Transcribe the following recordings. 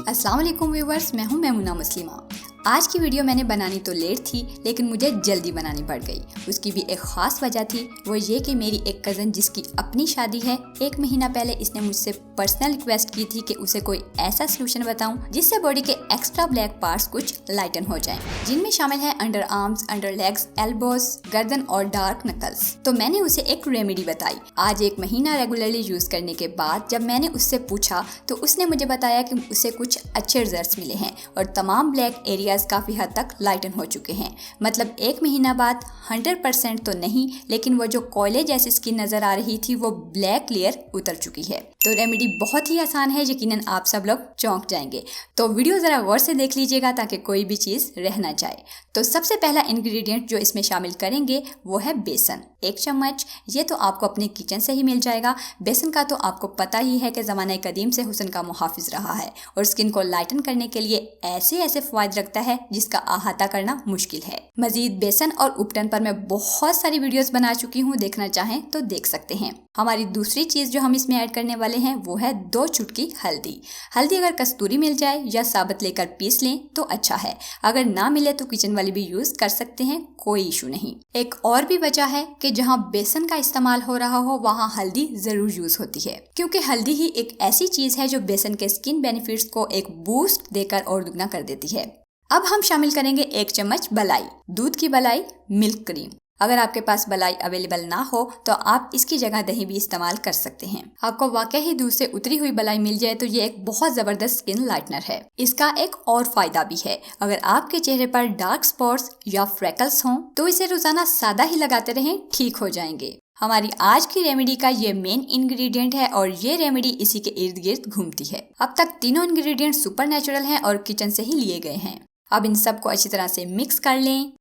अस्सलाम वालेकुम व्यूवर्स, मैं हूं मैमुना मुस्लिमा। आज की वीडियो मैंने बनानी तो लेट थी, लेकिन मुझे जल्दी बनानी पड़ गई। उसकी भी एक ख़ास वजह थी, वो ये कि मेरी एक कज़न जिसकी अपनी शादी है, 1 महीना पहले इसने मुझसे पर्सनल रिक्वेस्ट की थी कि उसे कोई ऐसा सोल्यूशन बताऊं जिससे बॉडी के एक्स्ट्रा ब्लैक पार्ट्स कुछ लाइटन हो जाएं, जिनमें शामिल है under arms, under legs, elbows, गर्दन और डार्क नकल्स। तो मैंने उसे एक रेमेडी बताई। आज 1 महीना रेगुलरली यूज करने के बाद जब मैंने उससे पूछा तो उसने मुझे बताया कि उसे कुछ अच्छे रिजल्ट्स मिले हैं और तमाम ब्लैक एरिया काफी हद तक लाइटन हो चुके हैं। मतलब 1 महीना बाद 100% तो नहीं, लेकिन वो जो कोयले जैसी स्किन नजर आ रही थी वो ब्लैक लेयर उतर चुकी है। तो रेमेडी बहुत ही आसान है, यकीनन आप सब लोग चौंक जाएंगे। तो वीडियो जरा गौर से देख लीजिएगा ताकि कोई भी चीज रह ना जाए। तो सबसे पहला इंग्रेडिएंट जो इसमें शामिल करेंगे वो है बेसन, 1 चम्मच। ये तो आपको अपने किचन से ही मिल जाएगा। बेसन का तो आपको पता ही है कि ज़माने कदीम से हुस्न का मुहाफिज रहा है और स्किन को लाइटन करने के लिए ऐसे ऐसे फायदे रखता है जिसका अहाता करना मुश्किल है। मजीद बेसन और उपटन पर मैं बहुत सारी वीडियोस बना चुकी हूँ, देखना चाहें तो देख सकते हैं। हमारी दूसरी चीज जो हम इसमें ऐड करने वाले हैं वो है 2 चुटकी हल्दी। हल्दी अगर कस्तूरी मिल जाए या साबुत लेकर पीस लें तो अच्छा है, अगर ना मिले तो किचन वाली भी यूज कर सकते हैं, कोई इशू नहीं। एक और भी वजह है कि जहाँ बेसन का इस्तेमाल हो रहा हो वहाँ हल्दी जरूर यूज होती है, क्योंकि हल्दी ही एक ऐसी चीज है जो बेसन के स्किन बेनिफिट्स को एक बूस्ट देकर और दुगना कर देती है। अब हम शामिल करेंगे 1 चम्मच बलाई, दूध की बलाई, मिल्क क्रीम। अगर आपके पास बलाई अवेलेबल ना हो तो आप इसकी जगह दही भी इस्तेमाल कर सकते हैं। आपको वाकई ही दूध से उतरी हुई बलाई मिल जाए तो ये एक बहुत जबरदस्त स्किन लाइटनर है। इसका एक और फायदा भी है, अगर आपके चेहरे पर डार्क स्पॉट्स या फ्रेकल्स हों तो इसे रोजाना सादा ही लगाते रहें, ठीक हो जाएंगे। हमारी आज की रेमेडी का ये मेन इंग्रेडिएंट है और ये रेमेडी इसी के इर्द गिर्द घूमती है। अब तक तीनों इंग्रेडिएंट सुपर नेचुरल हैं और किचन से ही लिए गए हैं। अब इन सबको अच्छी तरह से मिक्स कर लें।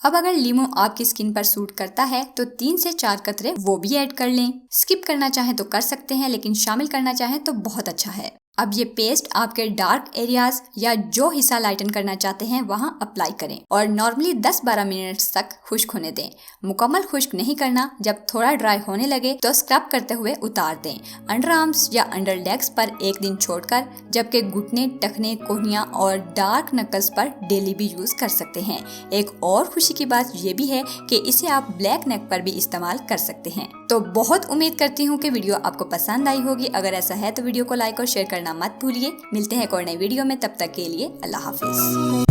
अब अगर लीमू आपकी स्किन पर सूट करता है तो 3 से 4 कतरे वो भी ऐड कर लें। स्किप करना चाहें तो कर सकते हैं, लेकिन शामिल करना चाहें तो बहुत अच्छा है। अब ये पेस्ट आपके डार्क एरियाज या जो हिस्सा लाइटन करना चाहते हैं वहां अप्लाई करें और नॉर्मली 10-12 मिनट्स तक खुश्क होने दें। मुकम्मल खुश्क नहीं करना, जब थोड़ा ड्राई होने लगे तो स्क्रब करते हुए उतार दें। अंडर आर्म्स या अंडर लेग्स पर 1 दिन छोड़कर, जबकि घुटने, टखने, कोहनियां और डार्क नकल्स पर डेली भी यूज कर सकते हैं। एक और खुशी की बात ये भी है कि इसे आप ब्लैक नेक पर भी इस्तेमाल कर सकते हैं। तो बहुत उम्मीद करती हूँ कि वीडियो आपको पसंद आई होगी। अगर ऐसा है तो वीडियो को लाइक और शेयर करना मत भूलिए। मिलते हैं एक और नई वीडियो में, तब तक के लिए अल्लाह हाफिज।